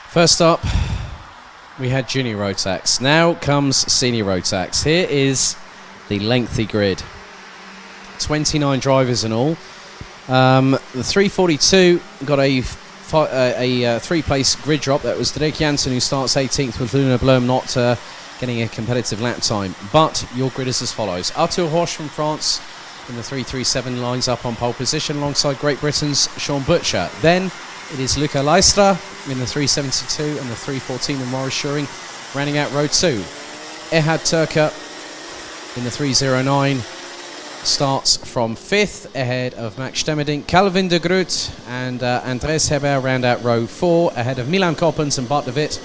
First up, we had junior Rotax. Now comes senior Rotax. Here is the lengthy grid. 29 drivers in all. The 342 got a three-place grid drop. That was Derek Jansen, who starts 18th, with Luna Blum not getting a competitive lap time. But your grid is as follows. Arthur Horsch from France in the 337 lines up on pole position alongside Great Britain's Sean Butcher. Then it is Luca Leistra in the 372 and the 314 of Maurice Schuring rounding out row 2. Ehad Turka in the 309 starts from 5th ahead of Max Stemmerdink. Calvin de Groot and Andres Heber round out row 4 ahead of Milan Koppens and Bart de Wit,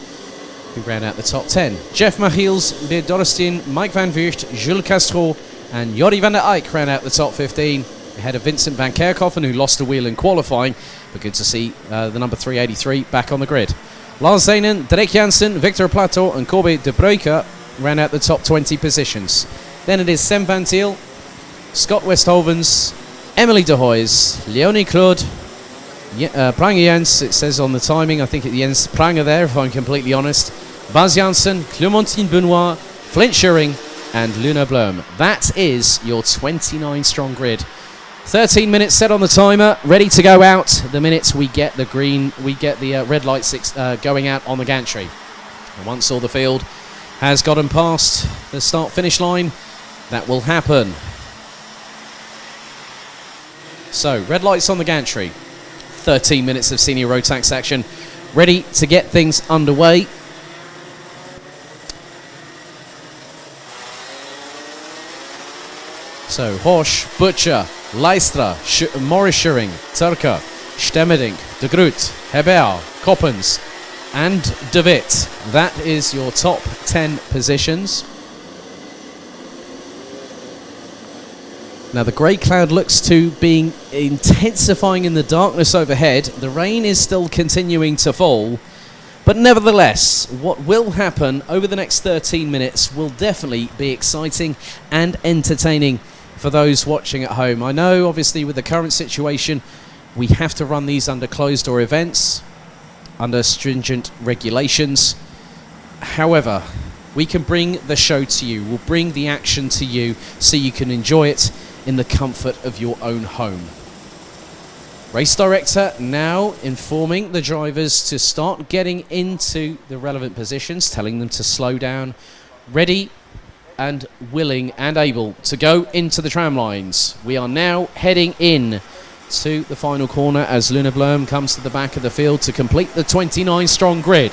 who round out the top 10. Jeff Machiels, Beer Dorrestein, Mike van Vught, Jules Castro and Jordi van der Eyck round out the top 15 ahead of Vincent van Kerkhoven, who lost a wheel in qualifying, but good to see the number 383 back on the grid. Lars Zenen, Derek Jansen, Victor Plateau and Corbe de Bruyke round out the top 20 positions. Then it is Sam van Thiel, Scott Westhovens, Emily de Hoys, Leonie Claude, Pranger Jens, it says on the timing, I think it's Jens Pranger there if I'm completely honest, Baz Janssen, Clementine Benoit, Flint Schuring and Luna Blum. That is your 29 strong grid. 13 minutes set on the timer, ready to go out the minute we get the red lights going out on the gantry. And once all the field has gotten past the start-finish line, that will happen. So, red lights on the gantry. 13 minutes of senior Rotax action, ready to get things underway. So, Horsch, Butcher, Leistra, Maurice Schuring, Turka, Stemmerdink, de Groot, Heber, Koppens and de Wit. That is your top 10 positions. Now the grey cloud looks to be intensifying in the darkness overhead. The rain is still continuing to fall. But nevertheless, what will happen over the next 13 minutes will definitely be exciting and entertaining for those watching at home. I know, obviously, with the current situation, we have to run these under closed-door events, under stringent regulations. However, we can bring the show to you. We'll bring the action to you so you can enjoy it in the comfort of your own home. Race director now informing the drivers to start getting into the relevant positions, telling them to slow down, ready and willing and able to go into the tram lines. We are now heading in to the final corner as Luna Blum comes to the back of the field to complete the 29 strong grid.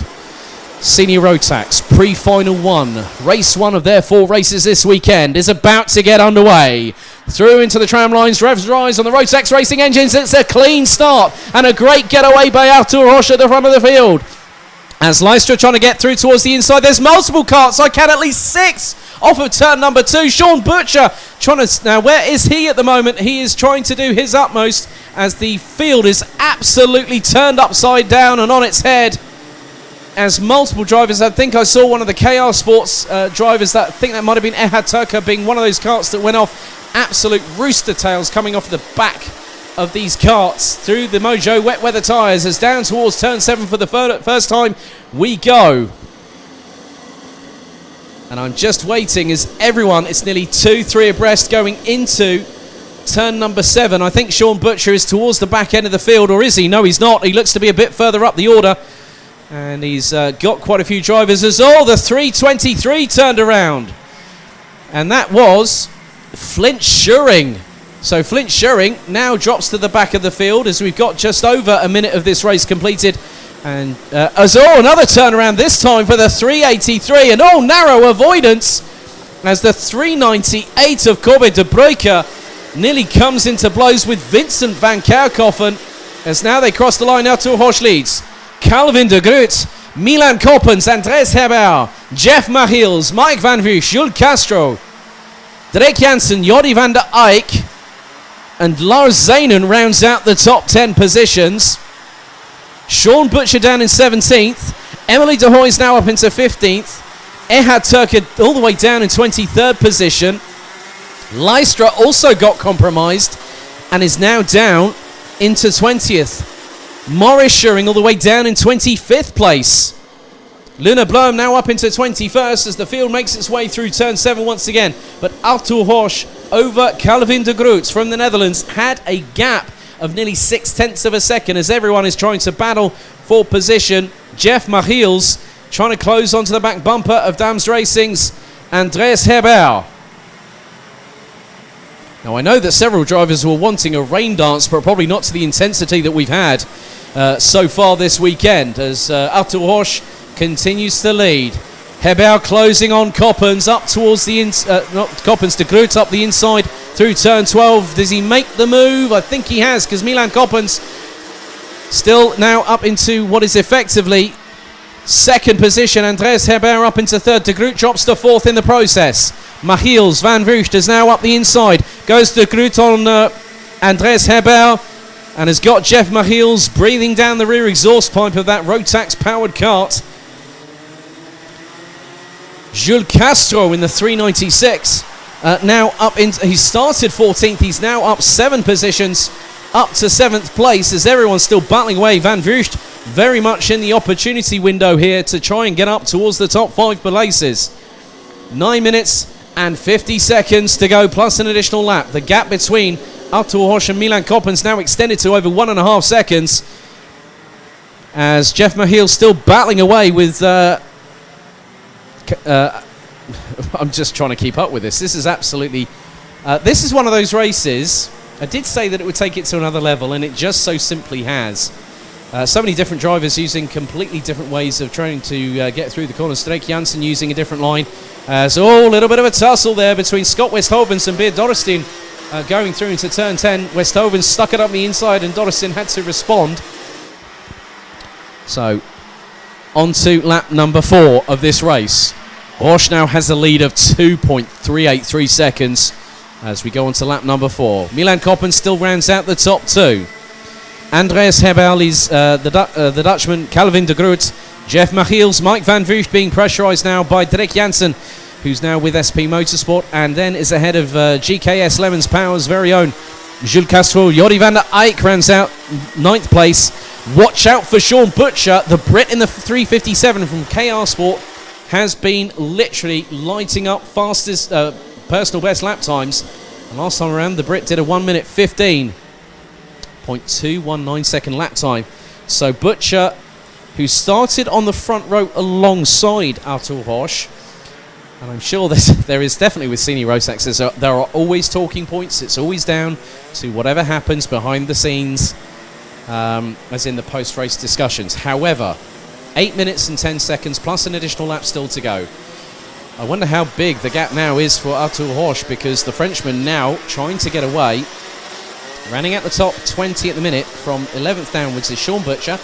Senior Rotax pre-final 1, race 1 of their 4 races this weekend is about to get underway. Through into the tram lines, revs rise on the Rotax racing engines. It's a clean start and a great getaway by Arthur Horsch at the front of the field. As Leistra trying to get through towards the inside, there's multiple carts. I can at least 6 off of turn number 2. Sean Butcher trying to, now where is he at the moment? He is trying to do his utmost as the field is absolutely turned upside down and on its head. As multiple drivers, I think I saw one of the KR Sports drivers, that I think that might have been Ehad Turka, being one of those carts that went off. Absolute rooster tails coming off the back of these carts through the Mojo wet weather tyres as down towards turn 7 for the first time we go. And I'm just waiting as everyone, it's nearly 2-3 abreast going into turn number 7. I think Sean Butcher is towards the back end of the field, or is he? No, he's not. He looks to be a bit further up the order. And he's got quite a few drivers as the 323 turned around. And that was Flint Schuring. So Flint Schuring now drops to the back of the field as we've got just over a minute of this race completed. And another turnaround this time for the 383. And narrow avoidance as the 398 of Corbe de Bruyke nearly comes into blows with Vincent van Kerkhoven. As now they cross the line, now to Horsch leads. Calvin de Groot, Milan Koppens, Andres Heber, Jeff Machiels, Mike van Vught, Jules Castro, Derek Jansen, Jordi van der Eyck, and Lars Zenen rounds out the top 10 positions. Sean Butcher down in 17th. Emily de Hoys now up into 15th. Ehad Turka all the way down in 23rd position. Leistra also got compromised and is now down into 20th. Morris Schuring all the way down in 25th place. Luna Blum now up into 21st as the field makes its way through turn 7 once again. But Arthur Horsch over Calvin de Groot from the Netherlands had a gap of nearly 0.6 of a second as everyone is trying to battle for position. Jeff Machiels trying to close onto the back bumper of Dams Racing's Andreas Herbert. Now I know that several drivers were wanting a rain dance, but probably not to the intensity that we've had so far this weekend, as Arthur Horsch continues to lead. Herbert closing on Coppens up towards the not Coppens, de Groot up the inside through turn 12. Does he make the move? I think he has, because Milan Coppens still now up into what is effectively second position. Andreas Herbert up into third. De Groot drops to fourth in the process. Machiels, Van Voost is now up the inside. Goes De Groot on Andreas Herbert and has got Jeff Machiels breathing down the rear exhaust pipe of that Rotax powered kart. Jules Castro in the 396 now up in. He started 14th. He's now up 7 positions up to 7th place as everyone's still battling away. Van Voost very much in the opportunity window here to try and get up towards the top 5 places. 9 minutes and 50 seconds to go, plus an additional lap. The gap between Arthur Horsch and Milan Coppens now extended to over 1.5 seconds as Jeff Machiels still battling away with I'm just trying to keep up with this. This is absolutely this is one of those races. I did say that it would take it to another level, and it just so simply has. So many different drivers using completely different ways of trying to get through the corners. Drake Jansen using a different line. So a little bit of a tussle there between Scott Westhovens and Beer Dorrestein going through into turn 10. Westhovens stuck it up the inside and Dorrestein had to respond. So on to lap number 4 of this race. Horsch now has a lead of 2.383 seconds as we go on to lap number 4. Milan Coppens still rounds out the top 2. Andreas Herbert is the Dutchman, Calvin de Groot, Jeff Machiels, Mike Van Voost being pressurised now by Drake Jansen, who's now with SP Motorsport, and then is ahead of GKS Lemons Power's very own Jules Castro. Jordi van der Eyck rounds out 9th place. Watch out for Sean Butcher, the Brit in the 357 from KR Sport, has been literally lighting up fastest personal best lap times. And last time around, the Brit did a 1 minute 15.219 second lap time. So Butcher, who started on the front row alongside Arthur Horsch, and I'm sure there is definitely with Senior Rotax, there are always talking points. It's always down to whatever happens behind the scenes, as in the post-race discussions. However, 8 minutes and 10 seconds plus an additional lap still to go. I wonder how big the gap now is for Arthur Horsch, because the Frenchman now trying to get away. Running at the top 20 at the minute from 11th downwards is Sean Butcher,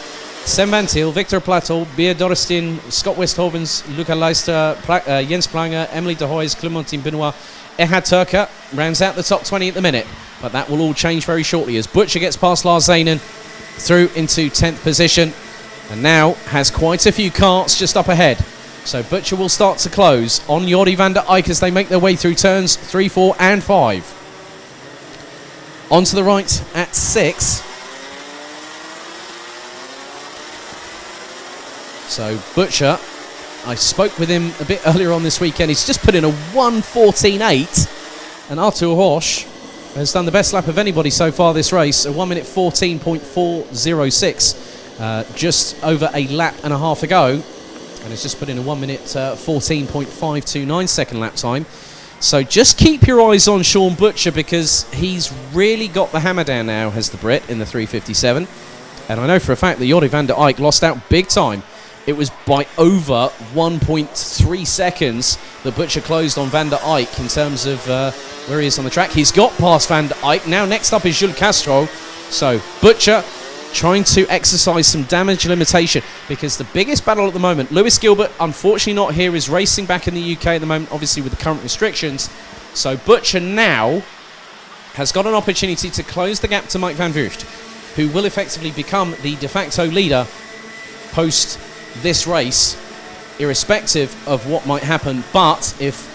Sam Van Til, Victor Platel, Beer Dorrestein, Scott Westhovens, Luca Leister, Jens Planger, Emily de Hoys, Clementine Benoit, Ehad Turker rounds out the top 20 at the minute. But that will all change very shortly as Butcher gets past Lars Zanen through into 10th position and now has quite a few karts just up ahead. So Butcher will start to close on Jordi van der Eyck as they make their way through turns 3, 4 and 5. On to the right at 6. So Butcher, I spoke with him a bit earlier on this weekend. He's just put in a 1:14.8, and Arthur Horsch has done the best lap of anybody so far this race, a 1 minute 14.406, just over a lap and a half ago, and has just put in a 1 minute 14.529 second lap time. So just keep your eyes on Sean Butcher, because he's really got the hammer down now, has the Brit in the 357. And I know for a fact that Jordi van der Eyck lost out big time. It was by over 1.3 seconds that Butcher closed on van der Eyck in terms of where he is on the track. He's got past van der Eyck. Now next up is Jules Castro. So Butcher trying to exercise some damage limitation, because the biggest battle at the moment, Lewis Gilbert, unfortunately not here, is racing back in the UK at the moment, obviously with the current restrictions. So Butcher now has got an opportunity to close the gap to Mike Van Voost, who will effectively become the de facto leader post this race, irrespective of what might happen. But if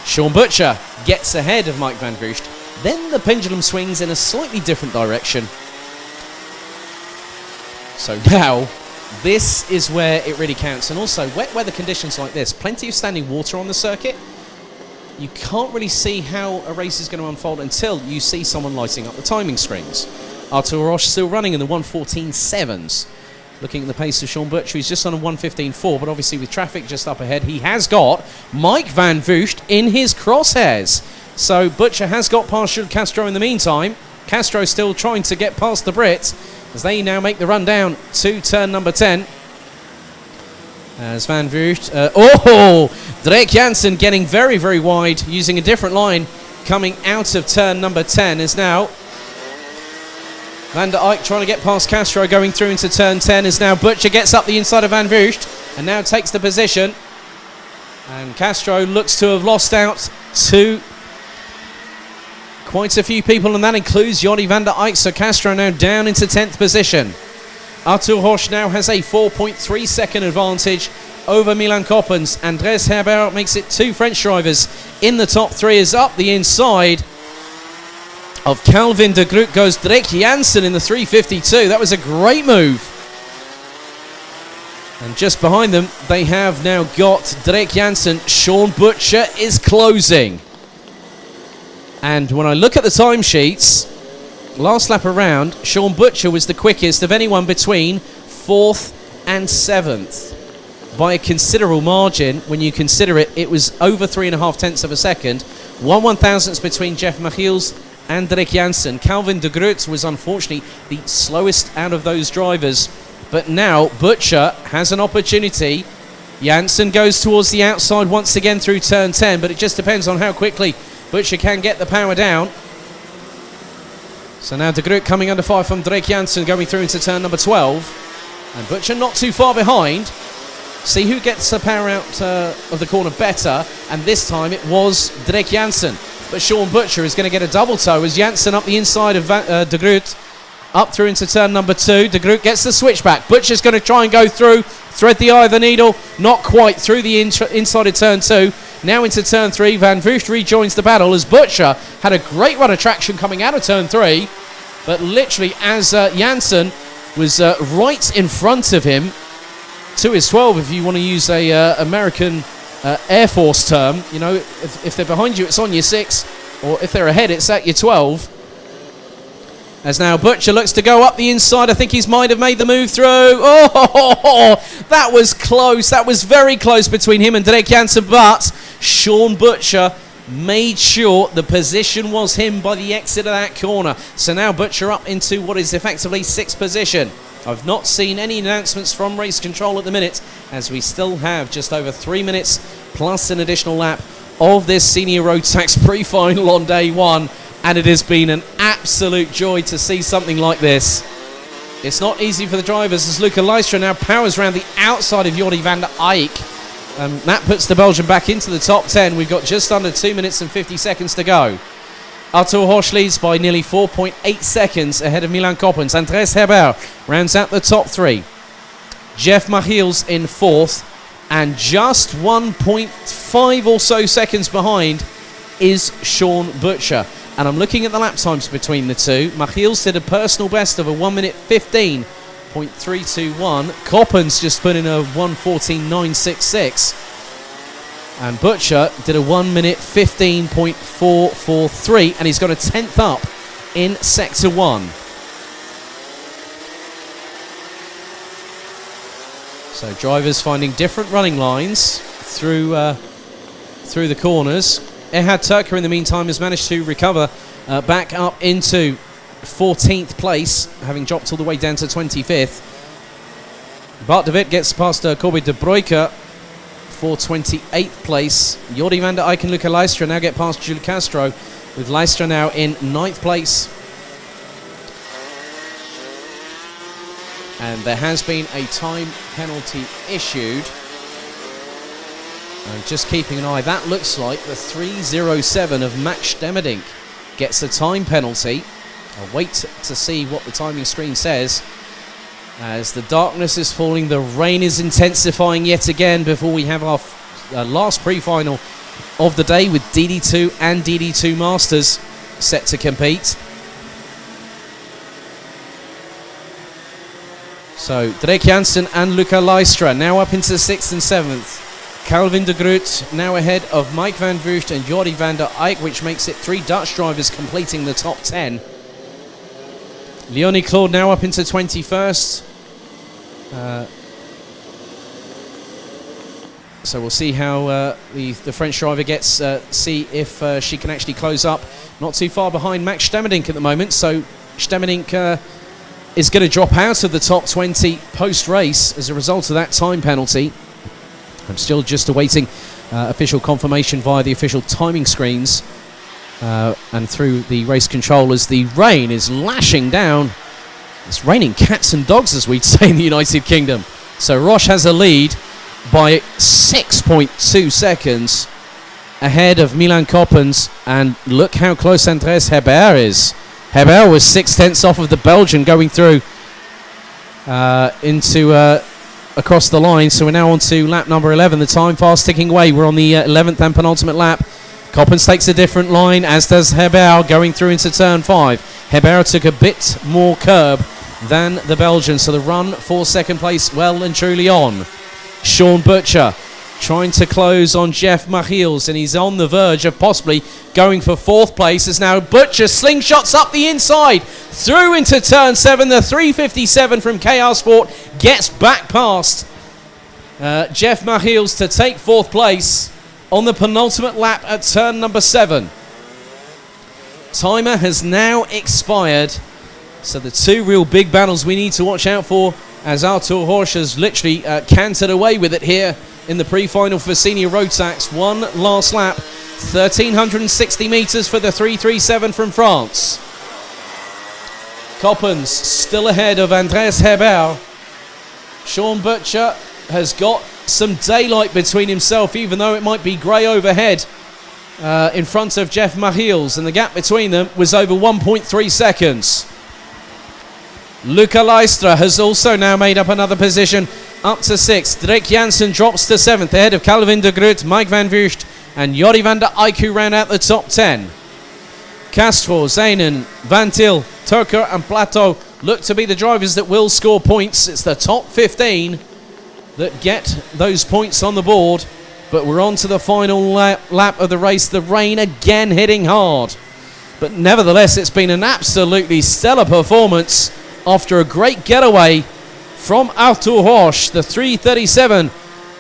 Sean Butcher gets ahead of Mike Van Voost, then the pendulum swings in a slightly different direction. So now, this is where it really counts. And also, wet weather conditions like this, plenty of standing water on the circuit. You can't really see how a race is going to unfold until you see someone lighting up the timing screens. Artur Roche still running in the 1:14.7s. Looking at the pace of Sean Butcher, he's just on a 1:15.4, but obviously with traffic just up ahead, he has got Mike Van Voogd in his crosshairs. So Butcher has got past Jules Castro in the meantime. Castro still trying to get past the Brit as they now make the run down to turn number 10. As Van Voogd, Drake Jansen getting very, very wide, using a different line coming out of turn number 10 is now Van der Eyck trying to get past Castro, going through into turn 10 is now Butcher gets up the inside of Van Voogd and now takes the position. And Castro looks to have lost out to quite a few people, and that includes Jordi van der Eyck. So Castro now down into 10th position. Artur Roche now has a 4.3 second advantage over Milan Koppens. Andrés Herbert makes it 2 French drivers in the top 3. Is up the inside of Calvin de Groot goes Drake Jansen in the 3:52. That was a great move. And just behind them, they have now got Drake Jansen. Sean Butcher is closing. And when I look at the timesheets, last lap around, Sean Butcher was the quickest of anyone between 4th and 7th. By a considerable margin, when you consider it, it was over 3.5 tenths of a second. 1/1000th between Jeff Michiels and Drake Jansen. Calvin de Groot was unfortunately the slowest out of those drivers. But now Butcher has an opportunity. Jansen goes towards the outside once again through turn 10, but it just depends on how quickly Butcher can get the power down. So now de Groot coming under fire from Drake Jansen, going through into turn number 12. And Butcher not too far behind. See who gets the power out of the corner better, and this time it was Drake Jansen. But Sean Butcher is going to get a double toe as Jansen up the inside of de Groot, up through into turn number 2. De Groot gets the switchback. Butcher's going to try and go through, thread the eye of the needle, not quite through the inside of turn 2. Now into turn 3, Van Voogd rejoins the battle as Butcher had a great run of traction coming out of turn 3, but literally as Jansen was right in front of him, to his 12 if you want to use a American Air Force term. You know, if they're behind you, it's on your 6, or if they're ahead, it's at your 12. As now Butcher looks to go up the inside. I think he might have made the move through. Oh, that was close. That was very close between him and Drake Jansen, but Sean Butcher made sure the position was him by the exit of that corner. So now Butcher up into what is effectively 6th position. I've not seen any announcements from race control at the minute, as we still have just over 3 minutes plus an additional lap of this Senior Road Tax pre-final on day 1, and it has been an absolute joy to see something like this. It's not easy for the drivers as Luca Leistra now powers around the outside of Jordi van der Eyck. That puts the Belgian back into the top 10. We've got just under 2 minutes and 50 seconds to go. Artur Roche leads by nearly 4.8 seconds ahead of Milan Koppens. Andrés Herbert rounds out the top 3. Jeff Michiels in 4th, and just 1.5 or so seconds behind is Sean Butcher. And I'm looking at the lap times between the two. Michiels did a personal best of a 1:15.321. Koppens just put in a 1:14.966. And Butcher did a 1:15.443, and he's got a 10th up in Sector 1. So drivers finding different running lines through the corners. Ehad Turker, in the meantime, has managed to recover back up into 14th place, having dropped all the way down to 25th. Bart de Wit gets past Corby de Bruyker for 28th place. Jordi van der Eyck and Luca Leistra now get past Jules Castro, with Leistra now in 9th place. And there has been a time penalty issued. And just keeping an eye, that looks like the 3:07 of Max Demerdink gets a time penalty. I'll wait to see what the timing screen says. As the darkness is falling, the rain is intensifying yet again before we have our last pre-final of the day, with DD2 and DD2 Masters set to compete. So Drake Jansen and Luca Leistra now up into 6th and 7th. Calvin de Groot now ahead of Mike van Vugt and Jordi van der Eyck, which makes it 3 Dutch drivers completing the top 10. Leonie Claude now up into 21st. So we'll see how the French driver gets, see if she can actually close up. Not too far behind Max Stemmenink at the moment, so Stemmenink is going to drop out of the top 20 post-race as a result of that time penalty. I'm still just awaiting official confirmation via the official timing screens and through the race controllers. The rain is lashing down. It's raining cats and dogs, as we'd say in the United Kingdom. So Roche has a lead by 6.2 seconds ahead of Milan Koppens, and look how close Andreas Hebert is. Hebert was 0.6 off of the Belgian going through across the line. So we're now on to lap number 11. The time fast ticking away. We're on the 11th and penultimate lap. Koppens takes a different line, as does Hebert going through into turn 5. Hebert took a bit more curb than the Belgian, so the run for second place well and truly on. Sean Butcher trying to close on Jeff Machiels, and he's on the verge of possibly going for 4th place, as now Butcher slingshots up the inside through into turn 7. The 357 from KR Sport gets back past Jeff Machiels to take 4th place on the penultimate lap at turn number 7. Timer has now expired, so the 2 real big battles we need to watch out for, as Artur Horsch has literally cantered away with it here in the pre-final for Senior Road Tax. One last lap, 1,360 metres for the 337 from France. Koppens still ahead of Andreas Hebert. Sean Butcher has got some daylight between himself, even though it might be grey overhead, in front of Jeff Machiels, and the gap between them was over 1.3 seconds. Luca Leistra has also now made up another position, up to 6th. Drake Jansen drops to 7th, ahead of Calvin de Groot, Mike van Vugt and Jordi van der Eyck, who round out the top 10. Castro, Zainen, Van Til, Turker and Plateau look to be the drivers that will score points. It's the top 15 that get those points on the board, but we're on to the final lap of the race. The rain again hitting hard, but nevertheless it's been an absolutely stellar performance after a great getaway from Artur Horsch. The 337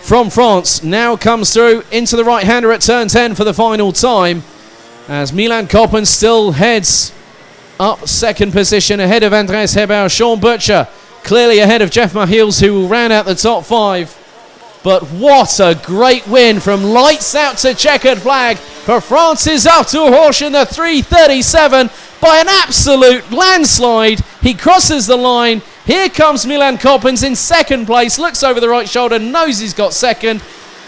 from France now comes through into the right-hander at turn 10 for the final time, as Milan Koppens still heads up second position ahead of Andreas Hebert. Sean Butcher clearly ahead of Jeff Machiels, who will round out the top 5. But what a great win from lights out to checkered flag for France's Artur Horsch in the 337 by an absolute landslide. He crosses the line. Here comes Milan Koppens in second place, looks over the right shoulder, knows he's got second.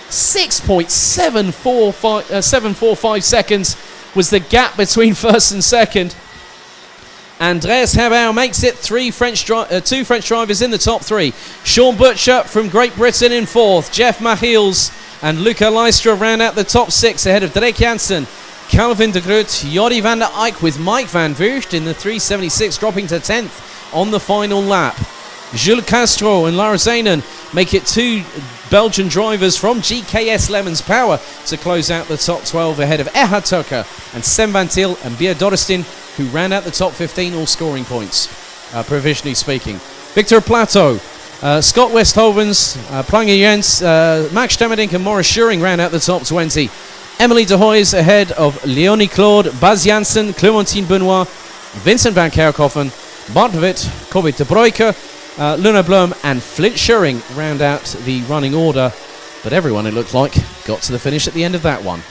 6.745 seconds was the gap between first and second. Andreas Hebert makes it 2 French drivers in the top 3. Sean Butcher from Great Britain in 4th. Jeff Machiels and Luca Leistra round out the top 6 ahead of Drake Jansen, Calvin de Groot, Jordi van der Eyck, with Mike van Vugt in the 376 dropping to 10th on the final lap. Jules Castro and Lars Zainen make it 2 Belgian drivers from GKS Lemons Power to close out the top 12 ahead of Erhard Turker and Sem van Til and Beer Doristin, who ran out the top 15, all scoring points, provisionally speaking. Victor Plateau, Scott Westhovens, Planger Jens, Max Stemmenink and Maurice Schuring ran out the top 20. Emily de Hoys ahead of Leonie Claude, Baz Janssen, Clementine Benoit, Vincent van Kerkhoffen, Bart de Wit, Corbett de Bruyke, Luna Blum and Flint Schuring round out the running order. But everyone, it looked like, got to the finish at the end of that one.